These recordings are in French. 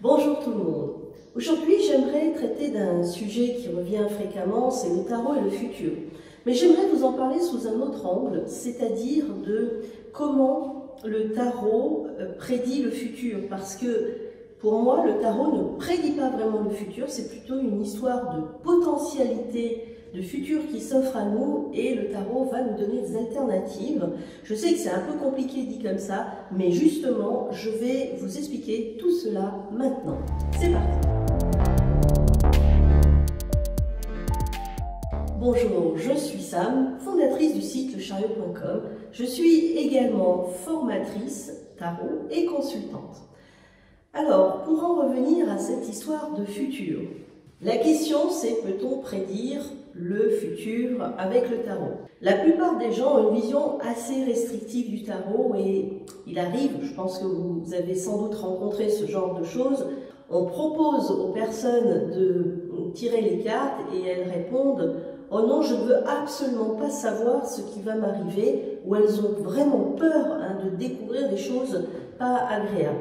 Bonjour tout le monde. Aujourd'hui, j'aimerais traiter d'un sujet qui revient fréquemment, c'est le tarot et le futur. Mais j'aimerais vous en parler sous un autre angle, c'est-à-dire de comment le tarot prédit le futur. Parce que pour moi, le tarot ne prédit pas vraiment le futur, c'est plutôt une histoire de potentialité de futur qui s'offre à nous et le tarot va nous donner des alternatives. Je sais que c'est un peu compliqué dit comme ça, mais justement, je vais vous expliquer tout cela maintenant. C'est parti. Bonjour, je suis Sam, fondatrice du site lechariot.com. Je suis également formatrice tarot et consultante. Alors, pour en revenir à cette histoire de futur, la question c'est peut-on prédire le futur avec le tarot? La plupart des gens ont une vision assez restrictive du tarot et il arrive, je pense que vous avez sans doute rencontré ce genre de choses, on propose aux personnes de tirer les cartes et elles répondent « Oh non, je ne veux absolument pas savoir ce qui va m'arriver » ou elles ont vraiment peur de découvrir des choses pas agréables.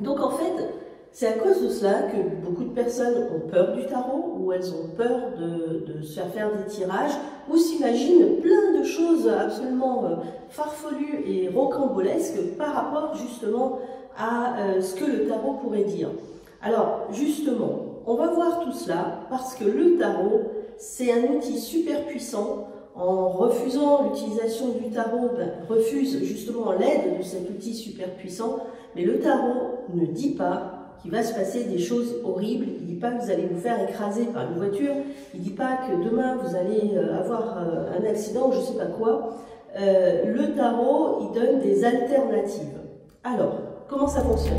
Donc en fait, c'est à cause de cela que beaucoup de personnes ont peur du tarot ou elles ont peur de se faire des tirages ou s'imaginent plein de choses absolument farfelues et rocambolesques par rapport justement à ce que le tarot pourrait dire. Alors justement, on va voir tout cela parce que le tarot, c'est un outil super puissant. En refusant l'utilisation du tarot, refuse justement l'aide de cet outil super puissant, mais le tarot ne dit pas qu'il va se passer des choses horribles, il ne dit pas que vous allez vous faire écraser par une voiture, il ne dit pas que demain vous allez avoir un accident ou je ne sais pas quoi. Le tarot, il donne des alternatives. Alors, comment ça fonctionne ?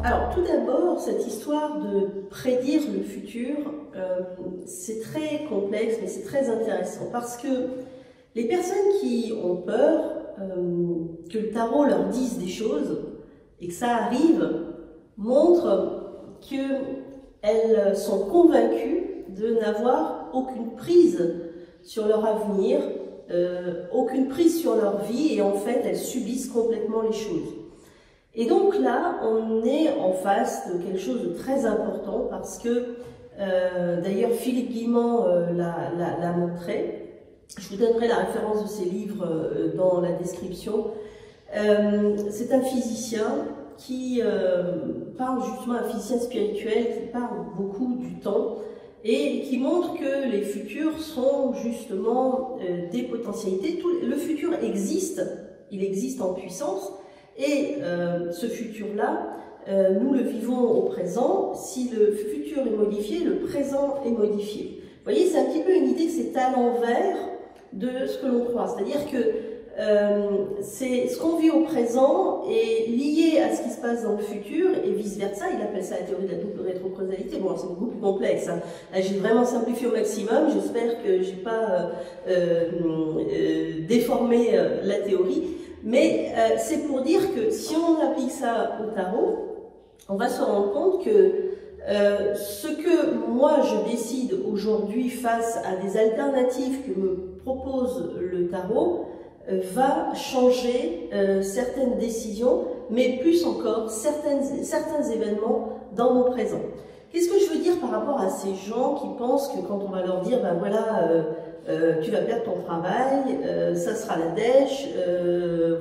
Alors, tout d'abord, cette histoire de prédire le futur, c'est très complexe, mais c'est très intéressant parce que les personnes qui ont peur que le tarot leur dise des choses et que ça arrive, montrent qu'elles sont convaincues de n'avoir aucune prise sur leur avenir, aucune prise sur leur vie et en fait, elles subissent complètement les choses. Et donc là, on est en face de quelque chose de très important parce que, d'ailleurs, Philippe Guillemant l'a montré. Je vous donnerai la référence de ses livres dans la description. C'est un physicien qui parle justement, un physicien spirituel qui parle beaucoup du temps et qui montre que les futurs sont justement des potentialités. Le futur existe, il existe en puissance. Et ce futur-là, nous le vivons au présent. Si le futur est modifié, le présent est modifié. Vous voyez, c'est un petit peu une idée que c'est à l'envers de ce que l'on croit. C'est-à-dire que c'est ce qu'on vit au présent est lié à ce qui se passe dans le futur et vice-versa. Il appelle ça la théorie de la double rétrocausalité. Bon, c'est beaucoup plus complexe. Hein. Là, j'ai vraiment simplifié au maximum. J'espère que j'ai pas déformé la théorie. Mais c'est pour dire que si on applique ça au tarot, on va se rendre compte que ce que moi je décide aujourd'hui face à des alternatives que me propose le tarot va changer certaines décisions, mais plus encore certains événements dans mon présent. Qu'est-ce que je veux dire par rapport à ces gens qui pensent que quand on va leur dire, ben voilà, tu vas perdre ton travail, ça sera la dèche,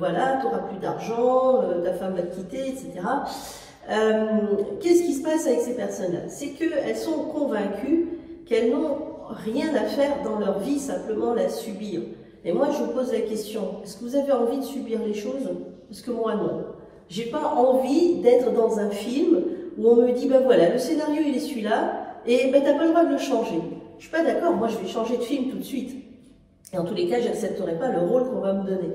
voilà, tu n'auras plus d'argent, ta femme va te quitter, etc. Qu'est-ce qui se passe avec ces personnes-là? C'est qu'elles sont convaincues qu'elles n'ont rien à faire dans leur vie, simplement la subir. Et moi, je vous pose la question, est-ce que vous avez envie de subir les choses? Parce que moi, non. J'ai pas envie d'être dans un film où on me dit, ben voilà, le scénario, il est celui-là, et ben t'as pas le droit de le changer. Je suis pas d'accord, moi je vais changer de film tout de suite. Et en tous les cas, j'accepterai pas le rôle qu'on va me donner.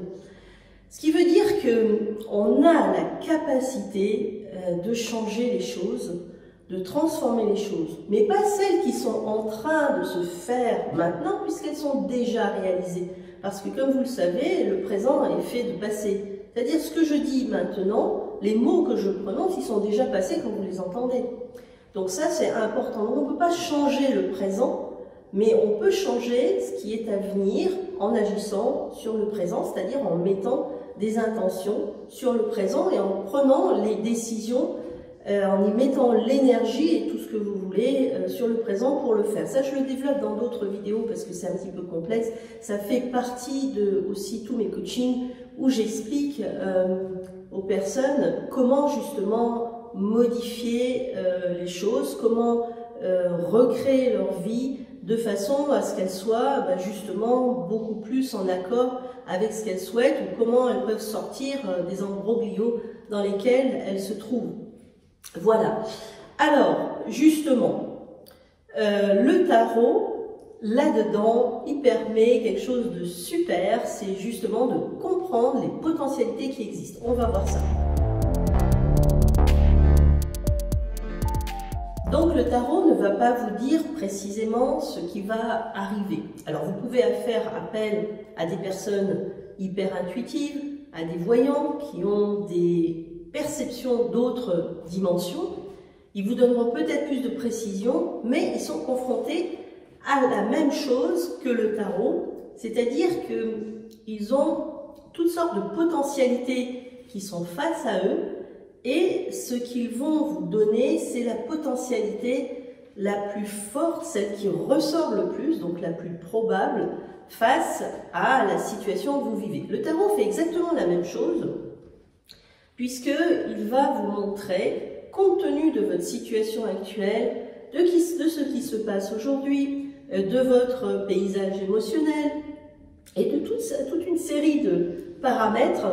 Ce qui veut dire qu'on a la capacité de changer les choses, de transformer les choses, mais pas celles qui sont en train de se faire maintenant, puisqu'elles sont déjà réalisées. Parce que comme vous le savez, le présent est fait de passé. C'est-à-dire ce que je dis maintenant, les mots que je prononce, ils sont déjà passés quand vous les entendez. Donc ça, c'est important. Donc, on ne peut pas changer le présent, mais on peut changer ce qui est à venir en agissant sur le présent, c'est-à-dire en mettant des intentions sur le présent et en prenant les décisions, en y mettant l'énergie et tout ce que vous voulez sur le présent pour le faire. Ça, je le développe dans d'autres vidéos parce que c'est un petit peu complexe. Ça fait partie de aussi tous mes coachings où j'explique aux personnes comment justement modifier les choses, comment recréer leur vie de façon à ce qu'elles soient justement beaucoup plus en accord avec ce qu'elles souhaitent ou comment elles peuvent sortir des imbroglios dans lesquels elles se trouvent. Voilà. Alors, justement, le tarot, là-dedans, il permet quelque chose de super, c'est justement de comprendre les potentialités qui existent. On va voir ça. Donc le tarot ne va pas vous dire précisément ce qui va arriver. Alors vous pouvez faire appel à des personnes hyper intuitives, à des voyants qui ont des perceptions d'autres dimensions. Ils vous donneront peut-être plus de précision, mais ils sont confrontés à la même chose que le tarot, c'est-à-dire qu'ils ont toutes sortes de potentialités qui sont face à eux, et ce qu'ils vont vous donner, c'est la potentialité la plus forte, celle qui ressort le plus, donc la plus probable, face à la situation que vous vivez. Le tarot fait exactement la même chose, puisqu'il va vous montrer, compte tenu de votre situation actuelle, de ce qui se passe aujourd'hui, de votre paysage émotionnel, et de toute une série de paramètres,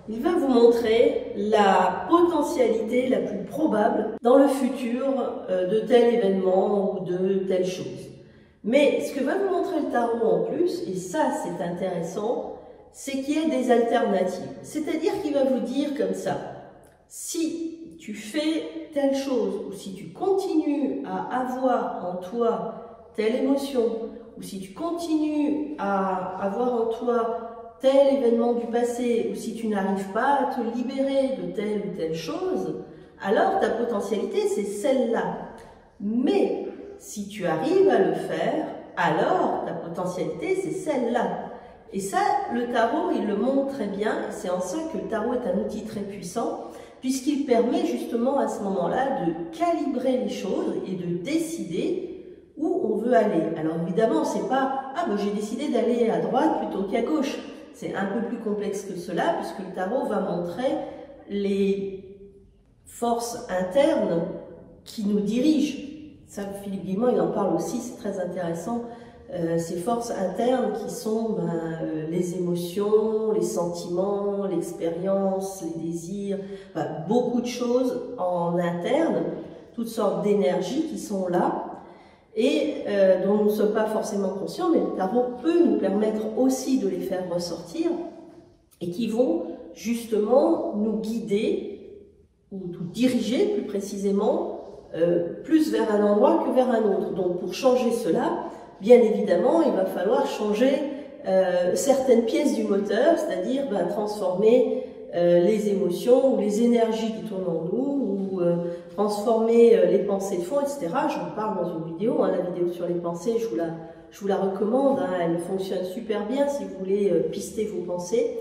il va vous montrer la potentialité la plus probable dans le futur de tel événement ou de telle chose. Mais ce que va vous montrer le tarot en plus, et ça c'est intéressant, c'est qu'il y a des alternatives. C'est-à-dire qu'il va vous dire comme ça, si tu fais telle chose ou si tu continues à avoir en toi telle émotion ou si tu continues à avoir en toi tel événement du passé, ou si tu n'arrives pas à te libérer de telle ou telle chose, alors ta potentialité, c'est celle-là. Mais si tu arrives à le faire, alors ta potentialité, c'est celle-là. Et ça, le tarot, il le montre très bien, et c'est en ça que le tarot est un outil très puissant, puisqu'il permet justement à ce moment-là de calibrer les choses et de décider où on veut aller. Alors évidemment, c'est pas « Ah, ben, j'ai décidé d'aller à droite plutôt qu'à gauche ». C'est un peu plus complexe que cela, puisque le tarot va montrer les forces internes qui nous dirigent. Ça, Philippe Guillemot, il en parle aussi, c'est très intéressant. Ces forces internes qui sont les émotions, les sentiments, l'expérience, les désirs, beaucoup de choses en interne, toutes sortes d'énergies qui sont là, et dont nous ne sommes pas forcément conscients, mais le tarot peut nous permettre aussi de les faire ressortir et qui vont justement nous guider ou nous diriger plus précisément plus vers un endroit que vers un autre. Donc pour changer cela, bien évidemment, il va falloir changer certaines pièces du moteur, c'est-à-dire transformer les émotions ou les énergies qui tournent en nous, ou transformer les pensées de fond, etc. Je vous parle dans une vidéo, la vidéo sur les pensées, je vous la recommande, elle fonctionne super bien si vous voulez pister vos pensées.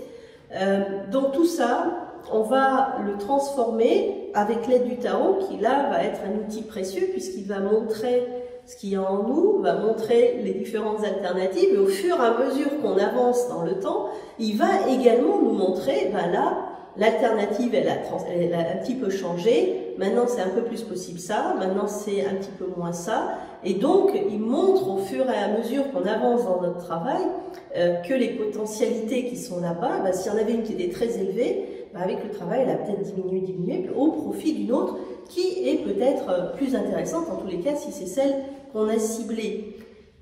Donc tout ça, on va le transformer avec l'aide du tarot, qui là va être un outil précieux puisqu'il va montrer ce qu'il y a en nous, va montrer les différentes alternatives, et au fur et à mesure qu'on avance dans le temps, il va également nous montrer, là, l'alternative, elle a un petit peu changé, maintenant c'est un peu plus possible ça, maintenant c'est un petit peu moins ça, et donc il montre au fur et à mesure qu'on avance dans notre travail que les potentialités qui sont là-bas, s'il y en avait une qui était très élevée, avec le travail elle a peut-être diminué au profit d'une autre qui est peut-être plus intéressante, en tous les cas si c'est celle qu'on a ciblée.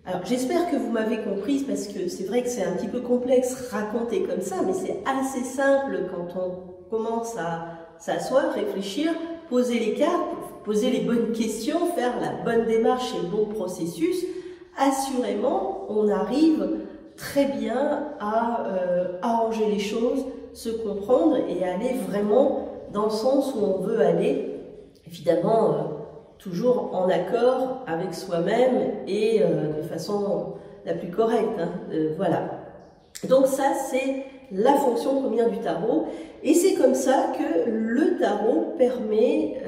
Alors j'espère que vous m'avez comprise, parce que c'est vrai que c'est un petit peu complexe raconter comme ça, mais c'est assez simple quand on commence à s'asseoir, réfléchir, poser les cartes, poser les bonnes questions, faire la bonne démarche et le bon processus. Assurément, on arrive très bien à arranger les choses, se comprendre et aller vraiment dans le sens où on veut aller, évidemment toujours en accord avec soi-même et de façon la plus correcte. Voilà. Donc ça, c'est la fonction première du tarot. Et c'est comme ça que le tarot permet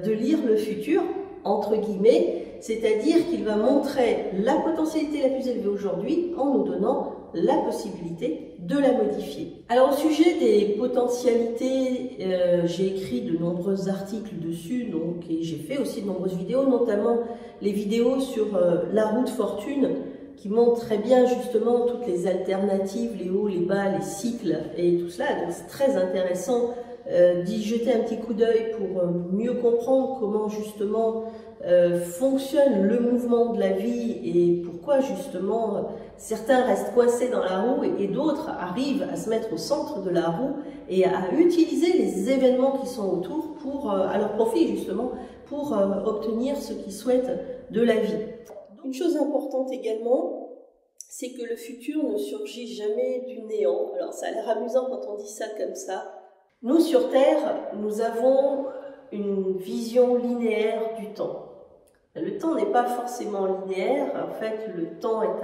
de lire le futur, entre guillemets, c'est-à-dire qu'il va montrer la potentialité la plus élevée aujourd'hui en nous donnant la possibilité de la modifier. Alors au sujet des potentialités, j'ai écrit de nombreux articles dessus, donc, et j'ai fait aussi de nombreuses vidéos, notamment les vidéos sur la roue de fortune, qui montrent très bien justement toutes les alternatives, les hauts, les bas, les cycles et tout cela. Donc c'est très intéressant d'y jeter un petit coup d'œil pour mieux comprendre comment justement fonctionne le mouvement de la vie et pourquoi justement certains restent coincés dans la roue et d'autres arrivent à se mettre au centre de la roue et à utiliser les événements qui sont autour pour, à leur profit justement, pour obtenir ce qu'ils souhaitent de la vie. Une chose importante également, c'est que le futur ne surgit jamais du néant. Alors ça a l'air amusant quand on dit ça comme ça. Nous sur Terre, nous avons une vision linéaire du temps. Le temps n'est pas forcément linéaire, en fait le temps est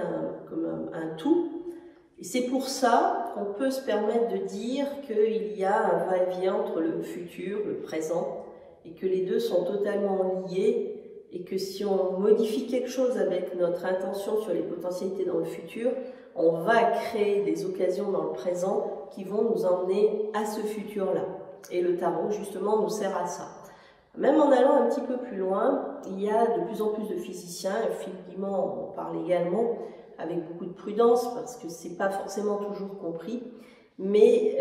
comme un tout. Et c'est pour ça qu'on peut se permettre de dire qu'il y a un va-et-vient entre le futur, le présent, et que les deux sont totalement liés. Et que si on modifie quelque chose avec notre intention sur les potentialités dans le futur, on va créer des occasions dans le présent qui vont nous emmener à ce futur-là. Et le tarot, justement, nous sert à ça. Même en allant un petit peu plus loin, il y a de plus en plus de physiciens, Philippe Guimand en parle également, avec beaucoup de prudence, parce que c'est pas forcément toujours compris, mais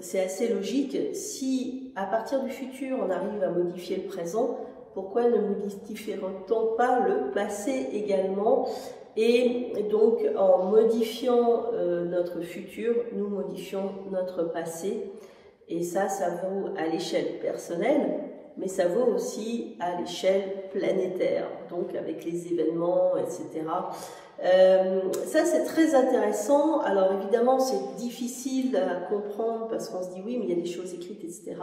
c'est assez logique. Si, à partir du futur, on arrive à modifier le présent, pourquoi ne modifierait-on pas le passé également? Et donc, en modifiant notre futur, nous modifions notre passé. Et ça vaut à l'échelle personnelle, mais ça vaut aussi à l'échelle planétaire, donc avec les événements, etc. Ça, c'est très intéressant. Alors, évidemment, c'est difficile à comprendre parce qu'on se dit, oui, mais il y a des choses écrites, etc.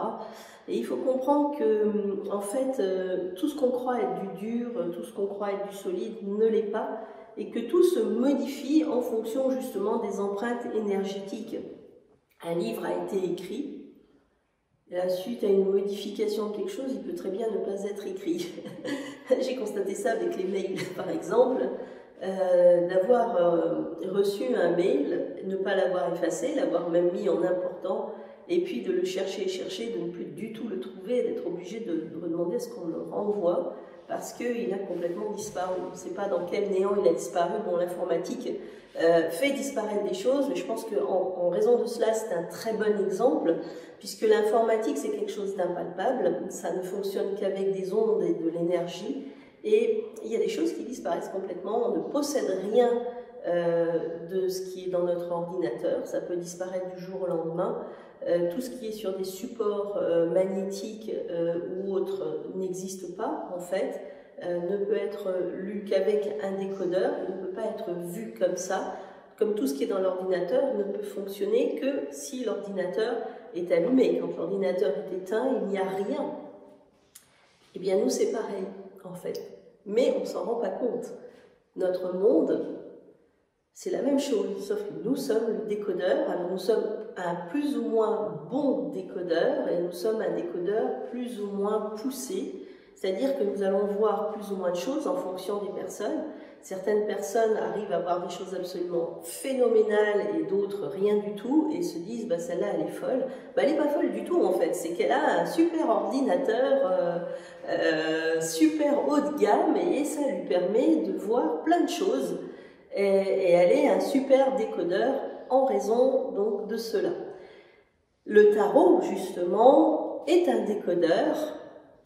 Et il faut comprendre que, en fait, tout ce qu'on croit être du dur, tout ce qu'on croit être du solide ne l'est pas, et que tout se modifie en fonction, justement, des empreintes énergétiques. Un livre a été écrit, et à la suite à une modification de quelque chose, il peut très bien ne pas être écrit. J'ai constaté ça avec les mails, par exemple. D'avoir reçu un mail, ne pas l'avoir effacé, l'avoir même mis en important, et puis de le chercher, de ne plus du tout le trouver, d'être obligé de demander à ce qu'on le renvoie, parce qu'il a complètement disparu. On ne sait pas dans quel néant il a disparu. Bon, l'informatique fait disparaître des choses, mais je pense qu'en raison de cela, c'est un très bon exemple, puisque l'informatique, c'est quelque chose d'impalpable, ça ne fonctionne qu'avec des ondes et de l'énergie, et il y a des choses qui disparaissent complètement, on ne possède rien de ce qui est dans notre ordinateur, ça peut disparaître du jour au lendemain. Tout ce qui est sur des supports magnétiques ou autres n'existe pas en fait, ne peut être lu qu'avec un décodeur, ne peut pas être vu comme ça, comme tout ce qui est dans l'ordinateur ne peut fonctionner que si l'ordinateur est allumé. Quand l'ordinateur est éteint, il n'y a rien. Eh bien nous c'est pareil en fait, mais on ne s'en rend pas compte. Notre monde, c'est la même chose, sauf que nous sommes le décodeur. Alors nous sommes un plus ou moins bon décodeur et nous sommes un décodeur plus ou moins poussé, c'est-à-dire que nous allons voir plus ou moins de choses en fonction des personnes. Certaines personnes arrivent à voir des choses absolument phénoménales et d'autres rien du tout et se disent bah, celle-là elle est folle. Bah, elle n'est pas folle du tout en fait, c'est qu'elle a un super ordinateur super haut de gamme et ça lui permet de voir plein de choses. Et elle est un super décodeur en raison donc de cela. Le tarot, justement, est un décodeur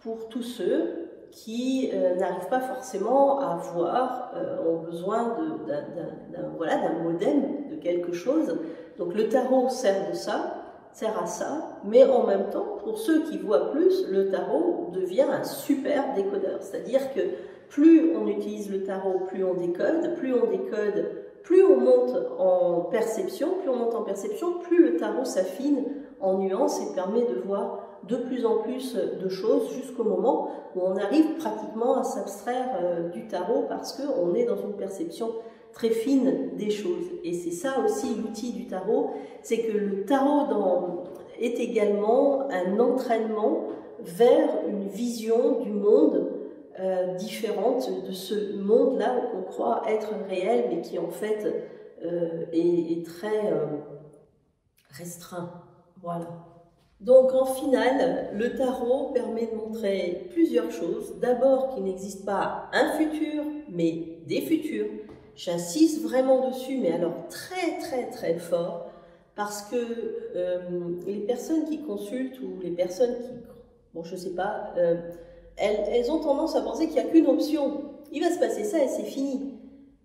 pour tous ceux qui n'arrivent pas forcément à voir, ont besoin d'un modem, de quelque chose. Donc le tarot sert à ça, mais en même temps, pour ceux qui voient plus, le tarot devient un super décodeur. C'est-à-dire que plus on utilise le tarot, plus on décode, plus on monte en perception, plus le tarot s'affine en nuances et permet de voir de plus en plus de choses jusqu'au moment où on arrive pratiquement à s'abstraire du tarot parce qu'on est dans une perception très fine des choses. Et c'est ça aussi l'outil du tarot, c'est que le tarot est également un entraînement vers une vision du monde différente de ce monde-là qu'on croit être réel, mais qui en fait est très restreint. Voilà. Donc en finale, le tarot permet de montrer plusieurs choses. D'abord qu'il n'existe pas un futur, mais des futurs. J'insiste vraiment dessus, mais alors très très très fort, parce que les personnes qui consultent ou les personnes qui, bon je sais pas, elles ont tendance à penser qu'il n'y a qu'une option. Il va se passer ça et c'est fini.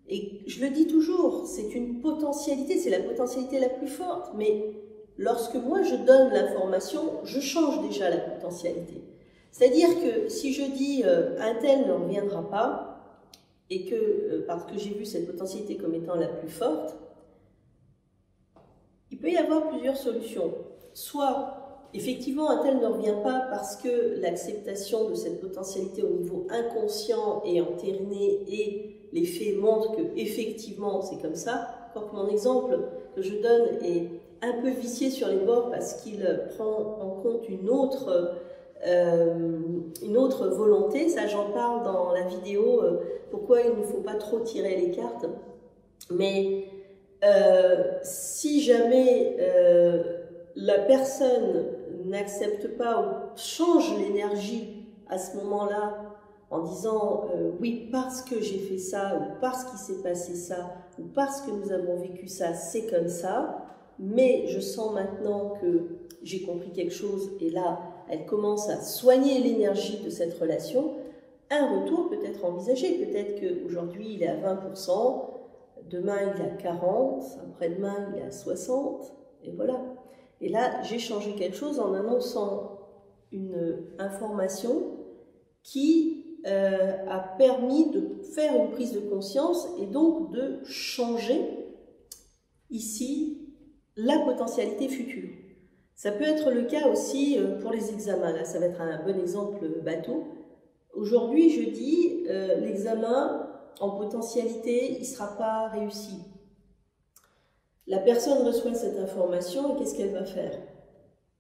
Et je le dis toujours, c'est une potentialité, c'est la potentialité la plus forte, mais lorsque moi je donne l'information, je change déjà la potentialité. C'est-à-dire que si je dis un tel ne reviendra pas, et que, parce que j'ai vu cette potentialité comme étant la plus forte, il peut y avoir plusieurs solutions. Soit, effectivement, un tel ne revient pas parce que l'acceptation de cette potentialité au niveau inconscient est entérinée et les faits montrent que effectivement c'est comme ça. Encore que mon exemple que je donne est un peu vicié sur les bords parce qu'il prend en compte une autre volonté. Ça, j'en parle dans la vidéo, pourquoi il ne faut pas trop tirer les cartes. Mais si jamais la personne n'accepte pas ou change l'énergie à ce moment-là en disant oui, parce que j'ai fait ça, ou parce qu'il s'est passé ça, ou parce que nous avons vécu ça, c'est comme ça, mais je sens maintenant que j'ai compris quelque chose, et là, elle commence à soigner l'énergie de cette relation, un retour peut être envisagé. Peut-être qu'aujourd'hui, il est à 20%, demain, il est à 40%, après-demain, il est à 60%, et voilà. Et là, j'ai changé quelque chose en annonçant une information qui a permis de faire une prise de conscience et donc de changer ici la potentialité future. Ça peut être le cas aussi pour les examens. Là, ça va être un bon exemple bateau. Aujourd'hui, je dis l'examen en potentialité, il ne sera pas réussi. La personne reçoit cette information et qu'est-ce qu'elle va faire?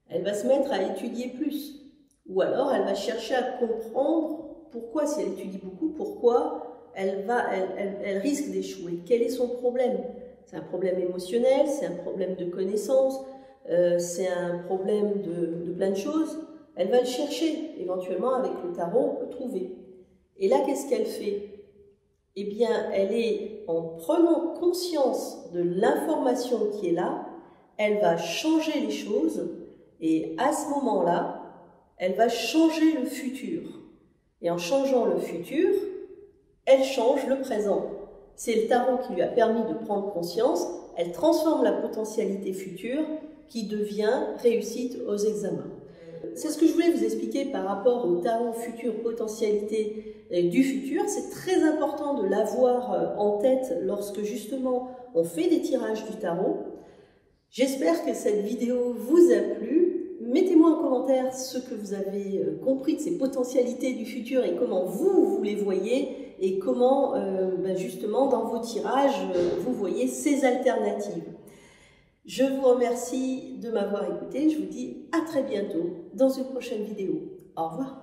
Elle va se mettre à étudier plus. Ou alors, elle va chercher à comprendre pourquoi, si elle étudie beaucoup, pourquoi elle risque d'échouer. Quel est son problème? C'est un problème émotionnel, c'est un problème de connaissance, c'est un problème de plein de choses. Elle va le chercher. Éventuellement, avec le tarot, on peut trouver. Et là, qu'est-ce qu'elle fait? Eh bien, elle est, en prenant conscience de l'information qui est là, elle va changer les choses et à ce moment-là, elle va changer le futur. Et en changeant le futur, elle change le présent. C'est le tarot qui lui a permis de prendre conscience. Elle transforme la potentialité future qui devient réussite aux examens. C'est ce que je voulais vous expliquer par rapport au tarot futur, potentialité du futur. C'est très important de l'avoir en tête lorsque justement on fait des tirages du tarot. J'espère que cette vidéo vous a plu. Mettez-moi en commentaire ce que vous avez compris de ces potentialités du futur et comment vous les voyez et comment justement dans vos tirages vous voyez ces alternatives. Je vous remercie de m'avoir écouté. Je vous dis à très bientôt dans une prochaine vidéo. Au revoir.